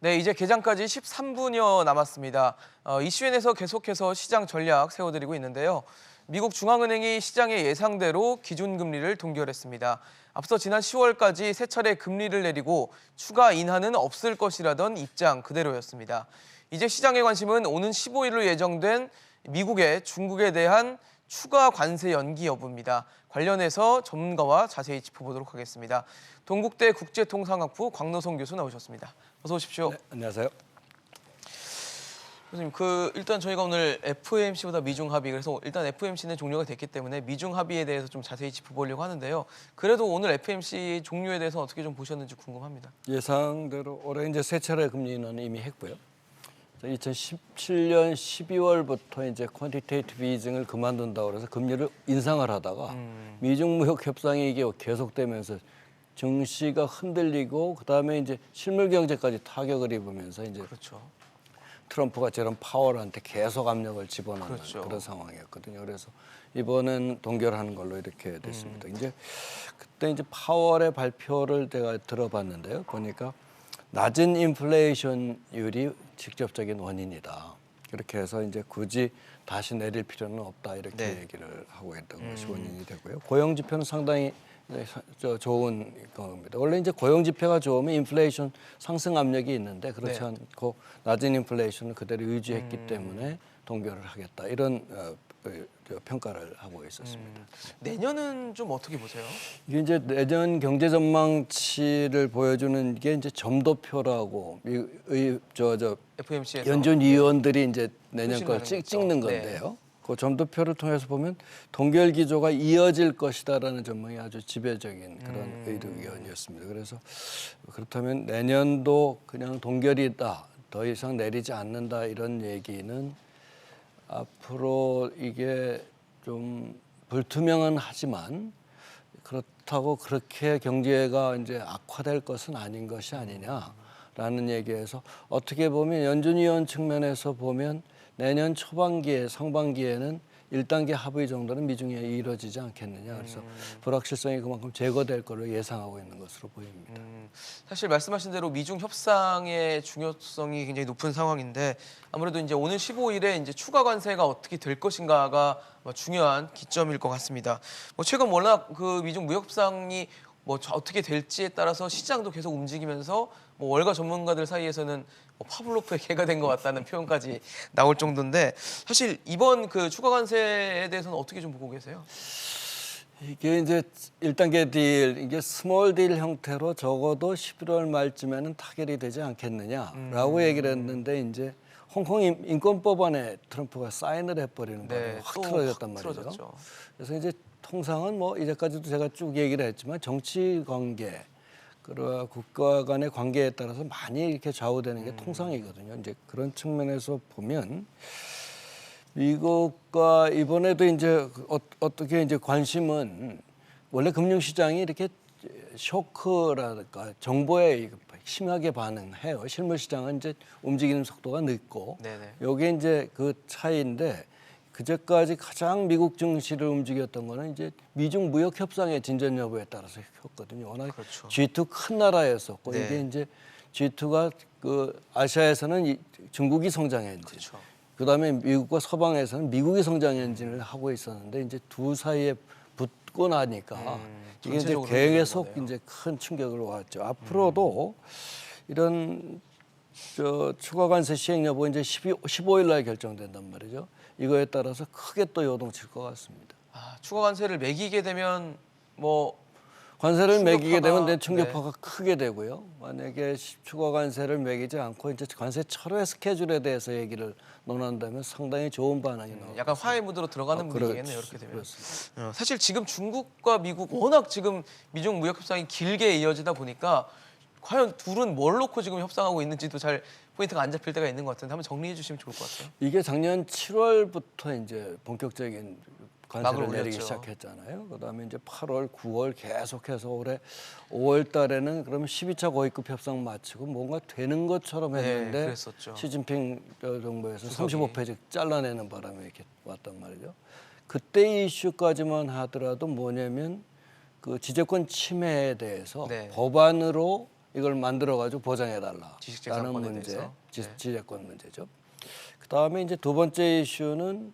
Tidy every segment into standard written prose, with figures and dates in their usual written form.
네, 이제 개장까지 13분여 남았습니다. 이슈엔에서 계속해서 시장 전략 세워드리고 있는데요. 미국 중앙은행이 시장의 예상대로 기준금리를 동결했습니다. 앞서 지난 10월까지 세 차례 금리를 내리고 추가 인하는 없을 것이라던 입장 그대로였습니다. 이제 시장의 관심은 오는 15일로 예정된 미국의 중국에 대한 추가 관세 연기 여부입니다. 관련해서 전문가와 자세히 짚어보도록 하겠습니다. 동국대 국제통상학부 광노성 교수 나오셨습니다. 어서 오십시오. 네, 안녕하세요. 교수님, 일단 저희가 오늘 FOMC보다 미중 합의, 그래서 일단 FOMC는 종료가 됐기 때문에 미중 합의에 대해서 좀 자세히 짚어보려고 하는데요. 그래도 오늘 FOMC 종료에 대해서 어떻게 좀 보셨는지 궁금합니다. 예상대로 올해 이제 세 차례 금리 인하는 이미 했고요. 2017년 12월부터 이제 퀀티테이티브 이징을 그만둔다고 해서 금리를 인상을 하다가 미중 무역 협상이 이게 계속되면서 증시가 흔들리고 그다음에 이제 실물 경제까지 타격을 입으면서 이제 그렇죠. 트럼프가 저런 파월한테 계속 압력을 집어넣는 그렇죠. 그런 상황이었거든요. 그래서 이번엔 동결하는 걸로 이렇게 됐습니다. 이제 그때 이제 파월의 발표를 제가 들어봤는데요. 보니까 낮은 인플레이션율이 직접적인 원인이다. 그렇게 해서 이제 굳이 다시 내릴 필요는 없다 이렇게 네. 얘기를 하고 있던 것이 원인이 되고요. 고용 지표는 상당히 좋은 겁니다. 원래 이제 고용 지표가 좋으면 인플레이션 상승 압력이 있는데 그렇지 네. 않고 낮은 인플레이션을 그대로 유지했기 때문에 동결을 하겠다 이런 평가를 하고 있었습니다. 내년은 좀 어떻게 보세요? 이게 이제 내년 경제 전망치를 보여주는 게 이제 점도표라고 FOMC에서 연준 위원들이 이제 내년 걸 표시를 하는 찍는 거죠. 건데요. 그 점도표를 통해서 보면 동결 기조가 이어질 것이다라는 전망이 아주 지배적인 그런 의견이었습니다. 그래서 그렇다면 내년도 그냥 동결이다, 더 이상 내리지 않는다 이런 얘기는 앞으로 이게 좀 불투명은 하지만 그렇다고 그렇게 경제가 이제 악화될 것은 아닌 것이 아니냐라는 얘기에서 어떻게 보면 연준 위원 측면에서 보면 내년 초반기에 상반기에는 1단계 합의 정도는 미중에 이루어지지 않겠느냐. 그래서 불확실성이 그만큼 제거될 걸로 예상하고 있는 것으로 보입니다. 사실 말씀하신 대로 미중 협상의 중요성이 굉장히 높은 상황인데 아무래도 이제 오늘 15일에 이제 추가 관세가 어떻게 될 것인가가 중요한 기점일 것 같습니다. 최근 워낙 미중 무역 협상이 어떻게 될지에 따라서 시장도 계속 움직이면서 월가 전문가들 사이에서는 파블로프의 개가 된 것 같다는 표현까지 나올 정도인데 사실 이번 추가 관세에 대해서는 어떻게 좀 보고 계세요? 이게 이제 1단계 딜, 이게 스몰 딜 형태로 적어도 11월 말쯤에는 타결이 되지 않겠느냐라고 얘기를 했는데 이제 홍콩 인권법안에 트럼프가 사인을 해버리는 바람에 확 틀어졌단 말이죠. 틀어졌죠. 그래서 이제 통상은 이제까지도 제가 쭉 얘기를 했지만 정치 관계, 그리고 국가 간의 관계에 따라서 많이 이렇게 좌우되는 게 통상이거든요. 이제 그런 측면에서 보면 미국과 이번에도 이제 어떻게 이제 관심은 원래 금융시장이 이렇게 쇼크라든가 정보에 심하게 반응해요. 실물시장은 이제 움직이는 속도가 늦고, 네네. 이게 이제 그 차이인데 그제까지 가장 미국 증시를 움직였던 거는 이제 미중 무역 협상의 진전 여부에 따라서 였거든요. 워낙 그렇죠. G2 큰 나라였었고 네. 이게 이제 G2가 아시아에서는 중국이 성장 엔진. 그렇죠. 그다음에 미국과 서방에서는 미국이 성장 엔진을 하고 있었는데 이제 두 사이에 붙고 나니까 이게 이제 전체적으로 계속 거네요. 이제 큰 충격을 왔죠. 앞으로도 이런 추가 관세 시행 여부 이제 15일 날 결정된단 말이죠. 이거에 따라서 크게 또 요동칠 것 같습니다. 추가 관세를 매기게 되면 관세를 매기게 되면 내 충격파가- 충격파가 크게 되고요. 만약에 추가 관세를 매기지 않고 이제 관세 철회 스케줄에 대해서 얘기를 논한다면 상당히 좋은 반응이 나옵니다. 약간 화해 무드로 들어가는 그렇죠. 분위기겠네요. 이렇게 되면. 그렇습니다. 사실 지금 중국과 미국 워낙 지금 미중 무역 협상이 길게 이어지다 보니까 과연 둘은 뭘 놓고 지금 협상하고 있는지도 잘 포인트가 안 잡힐 때가 있는 것 같은데 한번 정리해 주시면 좋을 것 같아요. 이게 작년 7월부터 이제 본격적인 관세를 막을 내리기 올렸죠. 시작했잖아요. 그다음에 이제 8월, 9월 계속해서 올해 5월 달에는 그러면 12차 고위급 협상 마치고 뭔가 되는 것처럼 했는데 그랬었죠. 시진핑 정부에서 주석이. 35페이지 잘라내는 바람에 이렇게 왔단 말이죠. 그때 이슈까지만 하더라도 뭐냐면 그 지재권 침해에 대해서 네. 법안으로 이걸 만들어가지고 보장해달라라는 지식재산권에 문제, 대해서. 네. 지적권 문제죠. 그 다음에 이제 두 번째 이슈는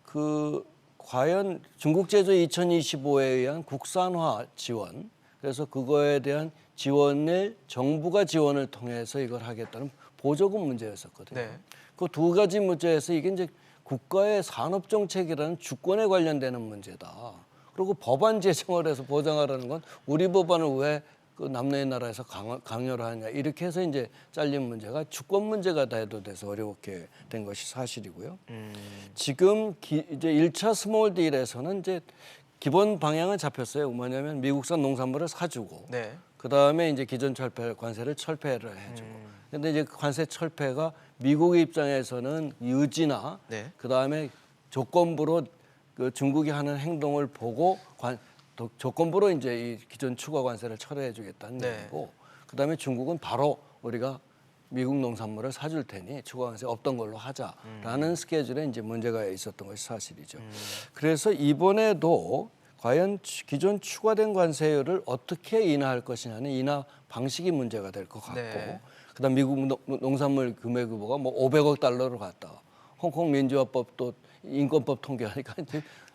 그 과연 중국 제조 2025에 의한 국산화 지원, 그래서 그거에 대한 지원을 정부가 지원을 통해서 이걸 하겠다는 보조금 문제였었거든요. 네. 그 두 가지 문제에서 이게 이제 국가의 산업 정책이라는 주권에 관련되는 문제다. 그리고 법안 제정을 해서 보장하라는 건 우리 법안을 왜 그 남의 나라에서 강요를 하냐 이렇게 해서 이제 잘린 문제가 주권 문제가 대두돼서 어렵게 된 것이 사실이고요. 지금 이제 1차 스몰 딜에서는 이제 기본 방향은 잡혔어요. 뭐냐면 미국산 농산물을 사주고 네. 그 다음에 이제 기존 관세를 철폐를 해주고. 근데 이제 관세 철폐가 미국 입장에서는 유지나 네. 그 다음에 조건부로 그 중국이 하는 행동을 보고 조건부로 이제 이 기존 추가 관세를 철회해주겠다는 네. 얘기고, 그 다음에 중국은 바로 우리가 미국 농산물을 사줄 테니 추가 관세 없던 걸로 하자라는 스케줄에 이제 문제가 있었던 것이 사실이죠. 그래서 이번에도 과연 기존 추가된 관세율을 어떻게 인하할 것이냐는 인하 방식이 문제가 될 것 같고, 네. 그다음 미국 농산물 구매 규모가 뭐 500억 달러로 갔다. 홍콩 민주화법도 인권법 통계하니까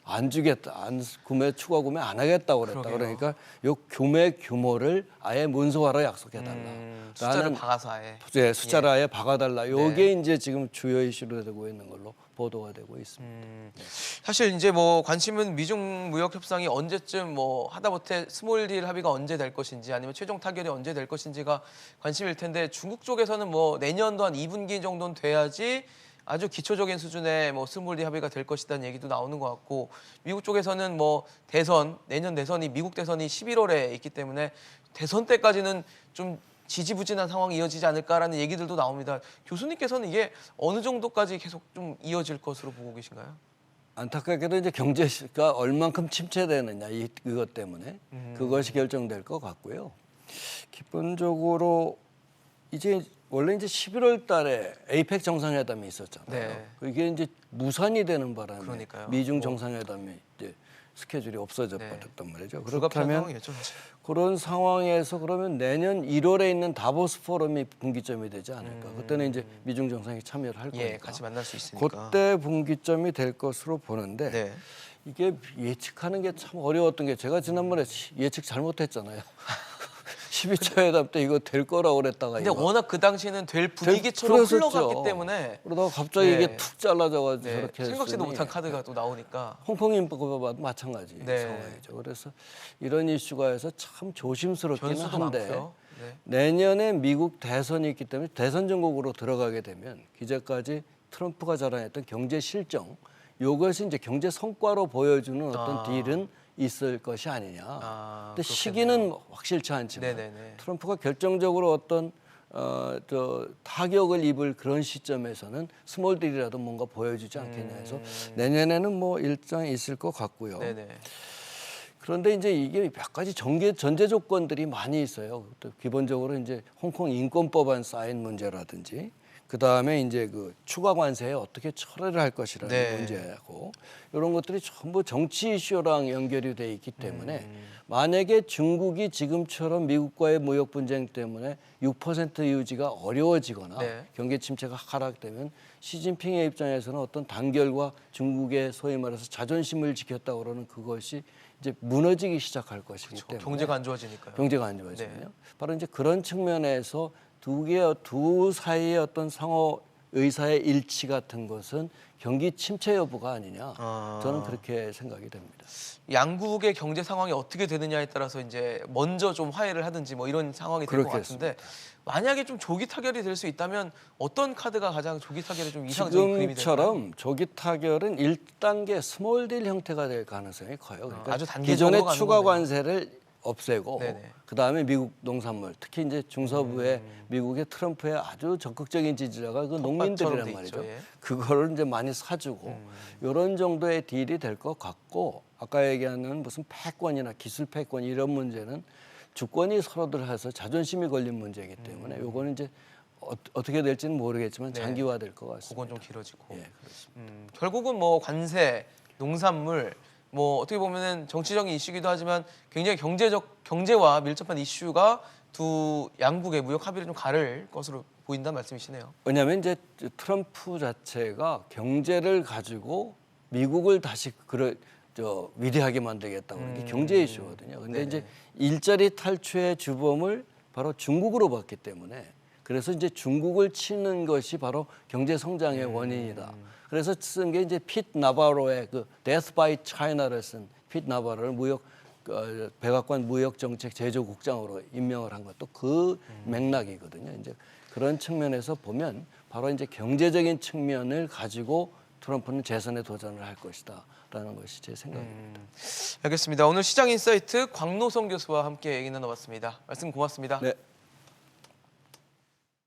안 주겠다, 구매 추가 구매 안 하겠다고 그랬다. 그러게요. 그러니까 요 구매 규모를 아예 문서화로 약속해달라. 숫자를 박아서 아예. 네, 숫자를 아예 박아달라. 요게 네. 이제 지금 주요 이슈로 되고 있는 걸로 보도가 되고 있습니다. 사실 이제 뭐 관심은 미중 무역 협상이 언제쯤 뭐 하다못해 스몰 딜 합의가 언제 될 것인지 아니면 최종 타결이 언제 될 것인지가 관심일 텐데, 중국 쪽에서는 뭐 내년도 한 2분기 정도는 돼야지 아주 기초적인 수준의 뭐 스몰 딜 합의가 될 것이라는 얘기도 나오는 것 같고, 미국 쪽에서는 뭐 내년 대선이 미국 대선이 11월에 있기 때문에 대선 때까지는 좀 지지부진한 상황이 이어지지 않을까라는 얘기들도 나옵니다. 교수님께서는 이게 어느 정도까지 계속 좀 이어질 것으로 보고 계신가요? 안타깝게도 이제 경제가 얼만큼 침체되느냐 이것 때문에 그것이 결정될 것 같고요. 기본적으로 이제 원래 이제 11월 달에 에이펙 정상회담이 있었잖아요. 네. 이게 이제 무산이 되는 바람에 그러니까요. 미중 정상회담이 이제 스케줄이 없어져 네. 버렸단 말이죠. 불가피한 그렇다면 상황이었죠, 사실. 그런 상황에서 그러면 내년 1월에 있는 다보스 포럼이 분기점이 되지 않을까. 그때는 이제 미중 정상이 참여를 할 거니까. 예, 같이 만날 수 있으니까. 그때 분기점이 될 것으로 보는데 네. 이게 예측하는 게 참 어려웠던 게, 제가 지난번에 예측 잘못했잖아요. 12차 회담 때 이거 될 거라고 그랬다가 근데 이거. 워낙 그 당시에는 될 분위기처럼 그랬었죠. 흘러갔기 때문에 그러다가 갑자기 네. 이게 툭 잘라져가지고 네, 저렇게 생각지도 했으니 못한 카드가 또 나오니까. 홍콩 인법과도 마찬가지 네. 상황이죠. 그래서 이런 이슈가 해서 참 조심스럽기는 변수도 한데 많고요. 네. 내년에 미국 대선이 있기 때문에 대선 전국으로 들어가게 되면 이제까지 트럼프가 자랑했던 경제 실정, 이것이 이제 경제 성과로 보여주는 어떤 딜은 있을 것이 아니냐. 근데 그렇겠네요. 시기는 확실치 않지만 네네네. 트럼프가 결정적으로 어떤 타격을 입을 그런 시점에서는 스몰 딜이라도 뭔가 보여주지 않겠냐 해서 내년에는 뭐 일정이 있을 것 같고요. 네네. 그런데 이제 이게 몇 가지 전제 조건들이 많이 있어요. 또 기본적으로 이제 홍콩 인권법안 쌓인 문제라든지, 그 다음에 이제 그 추가 관세에 어떻게 처리를 할 것이라는 네. 문제고, 이런 것들이 전부 정치 이슈랑 연결이 돼 있기 때문에 만약에 중국이 지금처럼 미국과의 무역 분쟁 때문에 6% 유지가 어려워지거나 네. 경기 침체가 하락되면 시진핑의 입장에서는 어떤 단결과 중국의 소위 말해서 자존심을 지켰다고 그러는 그것이 이제 무너지기 시작할 것이기 때문에 경제가 안 좋아지니까요. 경제가 안 좋아지면요. 네. 바로 이제 그런 측면에서 두 사이의 어떤 상호 의사의 일치 같은 것은 경기 침체 여부가 아니냐. 저는 그렇게 생각이 됩니다. 양국의 경제 상황이 어떻게 되느냐에 따라서 이제 먼저 좀 화해를 하든지 뭐 이런 상황이 될 것 같은데, 만약에 좀 조기 타결이 될 수 있다면 어떤 카드가 가장 조기 타결에 좀 이상적인 그림이 될까요? 지금처럼 조기 타결은 1단계 스몰 딜 형태가 될 가능성이 커요. 그러니까 아주 단계적으로 기존의 가는 추가 거네요. 관세를 없애고 네네. 그다음에 미국 농산물, 특히 이제 중서부에 미국의 트럼프의 아주 적극적인 지지자가 그 농민들이란 돼 말이죠. 있죠, 예. 그거를 이제 많이 사주고 이런 정도의 딜이 될 것 같고, 아까 얘기하는 무슨 패권이나 기술 패권 이런 문제는 주권이 서로들 해서 자존심이 걸린 문제이기 때문에 요거는 이제 어떻게 될지는 모르겠지만 네. 장기화될 것 같습니다. 그건 좀 길어지고. 예, 그렇습니다. 결국은 뭐 관세, 농산물, 뭐 어떻게 보면은 정치적인 이슈기도 하지만 굉장히 경제와 밀접한 이슈가 두 양국의 무역 합의를 좀 가를 것으로 보인다는 말씀이시네요. 왜냐하면 이제 트럼프 자체가 경제를 가지고 미국을 다시 위대하게 만들겠다고 하는 게 경제 이슈거든요. 근데 이제 일자리 탈취의 주범을 바로 중국으로 봤기 때문에 그래서 이제 중국을 치는 것이 바로 경제 성장의 원인이다. 그래서 쓴 게 이제 핏 나바로의 그 Death by China를 쓴 핏 나바로를 백악관 무역정책 제조국장으로 임명을 한 것도 그 맥락이거든요. 이제 그런 측면에서 보면 바로 이제 경제적인 측면을 가지고 트럼프는 재선에 도전을 할 것이다라는 것이 제 생각입니다. 알겠습니다. 오늘 시장인사이트 광노성 교수와 함께 얘기 나눠봤습니다. 말씀 고맙습니다. 네.